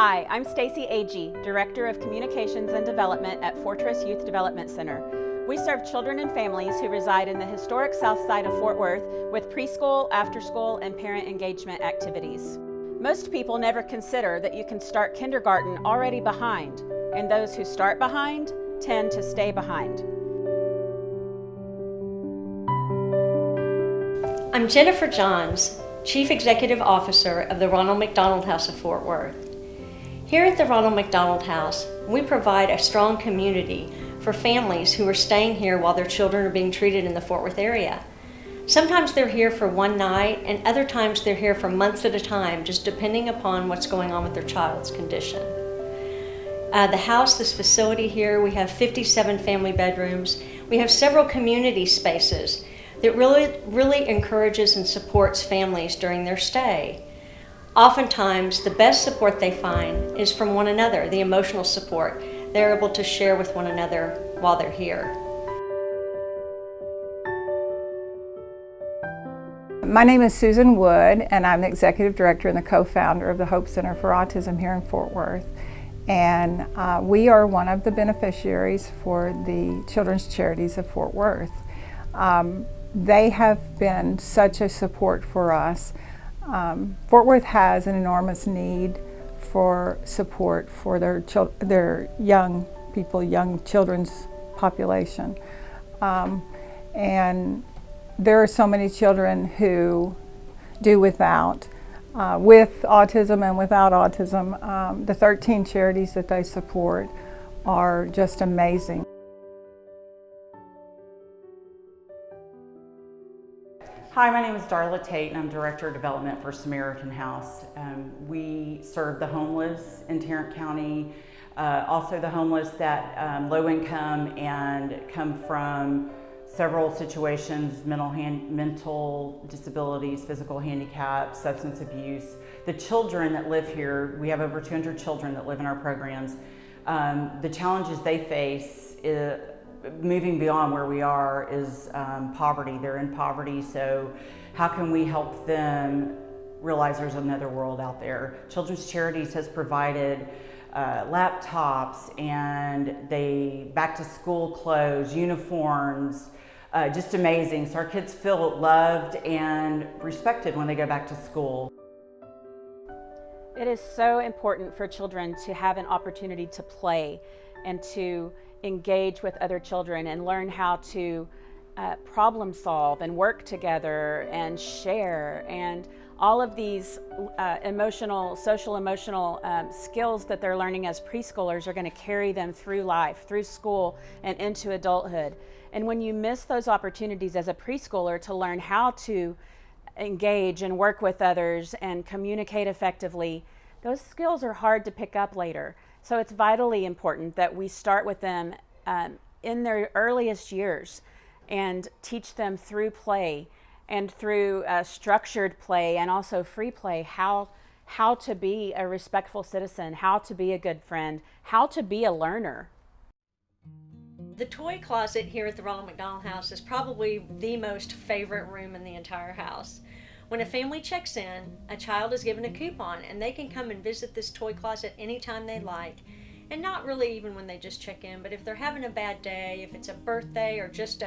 Hi, I'm Stacy Agee, Director of Communications and Development at Fortress Youth Development Center. We serve children and families who reside in the historic south side of Fort Worth with preschool, after-school, and parent engagement activities. Most people never consider that you can start kindergarten already behind, and those who start behind tend to stay behind. I'm Jennifer Johns, Chief Executive Officer of the Ronald McDonald House of Fort Worth. Here at the Ronald McDonald House, we provide a strong community for families who are staying here while their children are being treated in the Fort Worth area. Sometimes they're here for one night, and other times they're here for months at a time, just depending upon what's going on with their child's condition. The house, this facility here, we have 57 family bedrooms. We have several community spaces that really encourages and supports families during their stay. Oftentimes, the best support they find is from one another, the emotional support they're able to share with one another while they're here. My name is Susan Wood, and I'm the Executive Director and the co-founder of the Hope Center for Autism here in Fort Worth. And we are one of the beneficiaries for the Children's Charities of Fort Worth. They have been such a support for us. Fort Worth has an enormous need for support for their young people, young children's population. And there are so many children who do without, with autism and without autism. The 13 charities that they support are just amazing. Hi, my name is Darla Tate, and I'm Director of Development for Samaritan House. We serve the homeless in Tarrant County, also the homeless that low income and come from several situations, mental disabilities, physical handicap, substance abuse. The children that live here, we have over 200 children that live in our programs. The challenges they face moving beyond where we are is poverty. They're in poverty, so how can we help them realize there's another world out there? Children's Charities has provided laptops and back to school clothes, uniforms, just amazing. So our kids feel loved and respected when they go back to school. It is so important for children to have an opportunity to play and to engage with other children and learn how to problem solve and work together and share, and all of these social emotional skills that they're learning as preschoolers are going to carry them through life, through school, and into adulthood. And when you miss those opportunities as a preschooler to learn how to engage and work with others and communicate effectively, those skills are hard to pick up later. So it's vitally important that we start with them in their earliest years and teach them through play and through structured play and also free play how to be a respectful citizen, how to be a good friend, how to be a learner. The toy closet here at the Ronald McDonald House is probably the most favorite room in the entire house. When a family checks in, a child is given a coupon and they can come and visit this toy closet anytime they like. And not really even when they just check in, but if they're having a bad day, if it's a birthday or just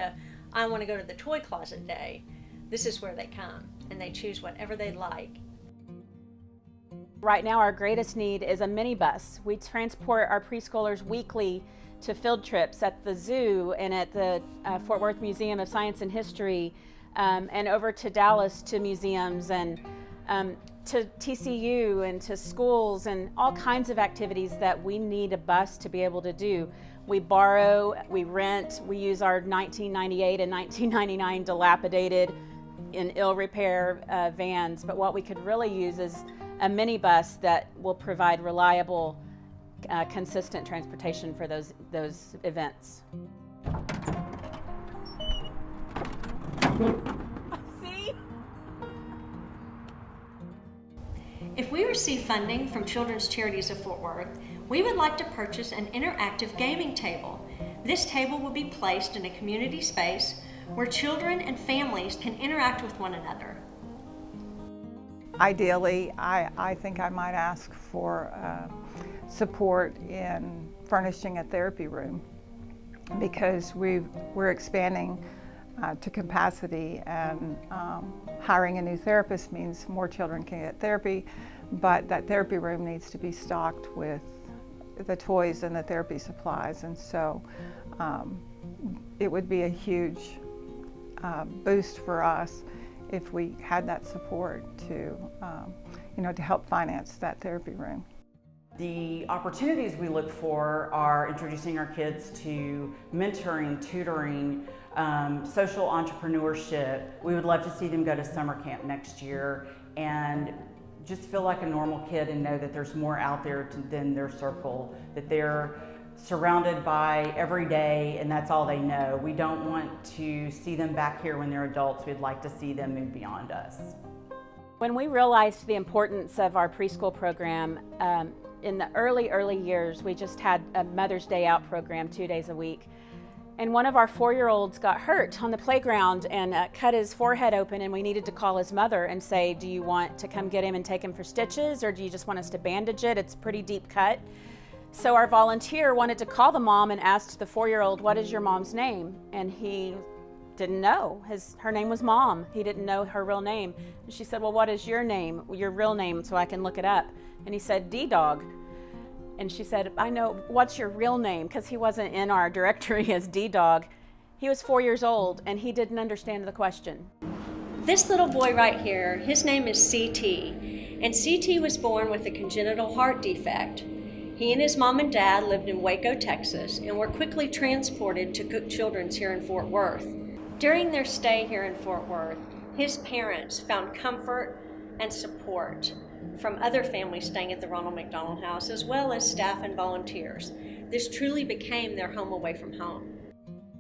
I want to go to the toy closet day, this is where they come and they choose whatever they like. Right now our greatest need is a minibus. We transport our preschoolers weekly to field trips at the zoo and at the Fort Worth Museum of Science and History, and over to Dallas to museums and to TCU and to schools and all kinds of activities that we need a bus to be able to do. We borrow, we rent, we use our 1998 and 1999 dilapidated in ill repair vans, but what we could really use is a minibus that will provide reliable, consistent transportation for those events. See? If we receive funding from Children's Charities of Fort Worth, we would like to purchase an interactive gaming table. This table will be placed in a community space where children and families can interact with one another. Ideally, I think I might ask for support in furnishing a therapy room, because we're expanding to capacity, and hiring a new therapist means more children can get therapy, but that therapy room needs to be stocked with the toys and the therapy supplies, and so it would be a huge boost for us if we had that support to to help finance that therapy room. The opportunities we look for are introducing our kids to mentoring, tutoring, social entrepreneurship. We would love to see them go to summer camp next year and just feel like a normal kid and know that there's more out there than their circle, that they're surrounded by every day and that's all they know. We don't want to see them back here when they're adults. We'd like to see them move beyond us. When we realized the importance of our preschool program, in the early years, we just had a Mother's Day Out program 2 days a week. And one of our 4-year-olds got hurt on the playground and cut his forehead open, and we needed to call his mother and say, do you want to come get him and take him for stitches, or do you just want us to bandage it? It's a pretty deep cut. So our volunteer wanted to call the mom and asked the 4-year-old, what is your mom's name? And he didn't know. Her name was Mom. He didn't know her real name. And she said, well, what is your name, your real name, so I can look it up? And he said, D-Dog. And she said, I know, what's your real name? Because he wasn't in our directory as D-Dog. He was 4 years old and he didn't understand the question. This little boy right here, his name is CT, and CT was born with a congenital heart defect. He and his mom and dad lived in Waco, Texas, and were quickly transported to Cook Children's here in Fort Worth. During their stay here in Fort Worth, his parents found comfort and support from other families staying at the Ronald McDonald House, as well as staff and volunteers. This truly became their home away from home.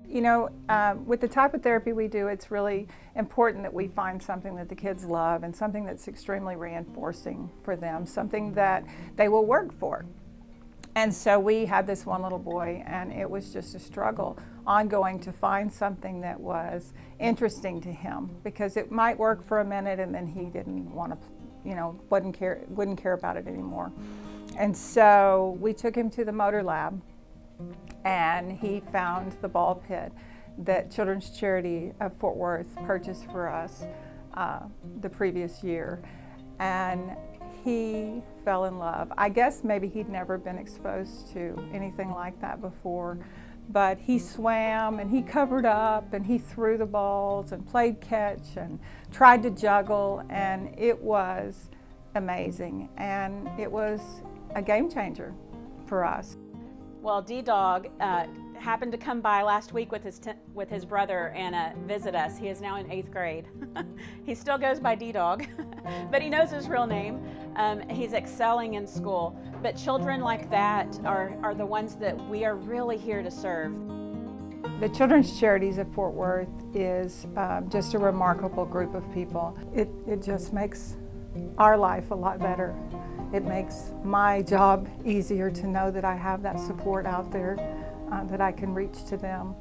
You know, with the type of therapy we do, it's really important that we find something that the kids love and something that's extremely reinforcing for them, something that they will work for. And so we had this one little boy, and it was just a struggle ongoing to find something that was interesting to him, because it might work for a minute and then he didn't want to, wouldn't care about it anymore. And so we took him to the motor lab, and he found the ball pit that Children's Charity of Fort Worth purchased for us the previous year. And he fell in love. I guess maybe he'd never been exposed to anything like that before, but he swam and he covered up and he threw the balls and played catch and tried to juggle, and it was amazing, and it was a game changer for us. Well, D-Dog happened to come by last week with his brother and visit us. He is now in 8th grade. He still goes by D-Dog, but he knows his real name. He's excelling in school. But children like that are the ones that we are really here to serve. The Children's Charities of Fort Worth is just a remarkable group of people. It just makes our life a lot better. It makes my job easier to know that I have that support out there, that I can reach to them.